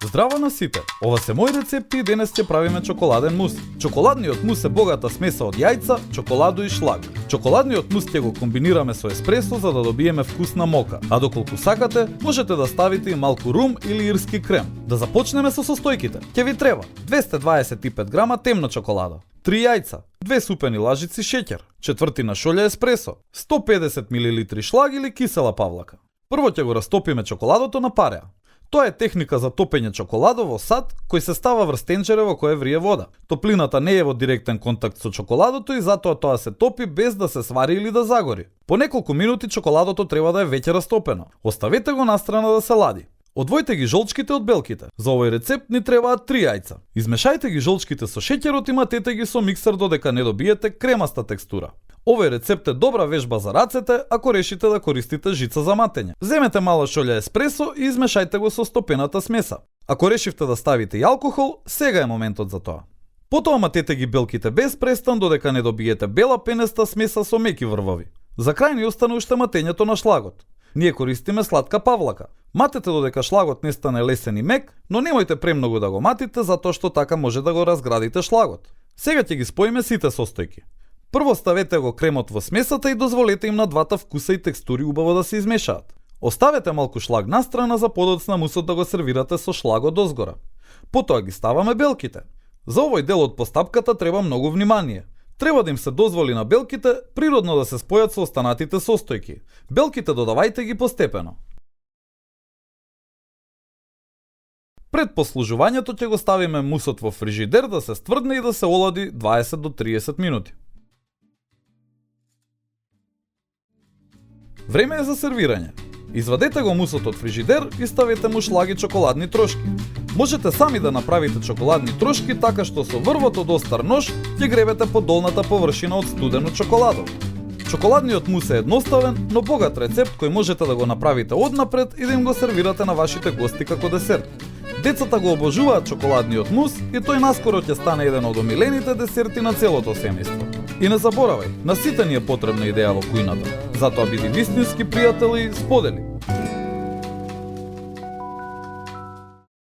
Здраво на сите! Ова се мои рецепти и денес ќе правиме чоколаден мус. Чоколадниот мус е богата смеса од јајца, чоколадо и шлаг. Чоколадниот мус ќе го комбинираме со еспресо за да добиеме вкусна мока, а доколку сакате, можете да ставите и малку рум или ирски крем. Да започнеме со состојките. Ќе ви треба 225 грама темна чоколада, 3 јајца, 2 супени лажици шеќер, четвртина шолја еспресо, 150 мл шлаг или кисела павлака. Прво ќе го растопиме чоколадото на пареа. Тоа е техника за топење чоколадо во сад кој се става врз тенџере во кое врие вода. Топлината не е во директен контакт со чоколадото и затоа тоа се топи без да се свари или да загори. По неколку минути чоколадото треба да е веќе растопено. Оставете го настрана да се лади. Одвојте ги жолчките од белките. За овој рецепт ни требаат 3 јајца. Измешајте ги жолчките со шеќерот и матете ги со миксер додека не добиете кремаста текстура. Овој рецепт е добра вежба за рацете ако решите да користите жица за матење. Земете мала шолја еспресо и измешајте го со стопената смеса. Ако решивте да ставите и алкохол, сега е моментот за тоа. Потоа матете ги белките без престан додека не добиете бела пенеста смеса со меки врвови. За крај ни остана уште матењето на шлагот. Ние користиме сладка павлака. Матете додека шлагот не стане лесен и мек, но немојте премногу да го матите затоа што така може да го разградите шлагот. Сега ќе ги споиме сите состојки. Прво ставете го кремот во смесата и дозволете им на двата вкуса и текстури убаво да се измешаат. Оставете малку шлаг настрана за подоцна мусот да го сервирате со шлагот дозгора. Потоа ги ставаме белките. За овој дел од постапката треба многу внимание. Треба да им се дозволи на белките природно да се спојат со останатите состојки. Белките додавајте ги постепено. Пред послужувањето ќе го ставиме мусот во фрижидер да се стврдне и да се олади 20 до 30 минути. Време е за сервирање. Извадете го мусот од фрижидер и ставете му шлаги чоколадни трошки. Можете сами да направите чоколадни трошки така што со врвот од остар нож ќе гребете по долната површина од студено чоколадо. Чоколадниот мус е едноставен, но богат рецепт кој можете да го направите однапред и да им го сервирате на вашите гости како десерт. Децата го обожуваат чоколадниот мус и тој наскоро ќе стане еден од омилените десерти на целото семејство. И не заборавај, на сите ни е потребна идеја во кујната. Затоа биди вистински пријател и сподели.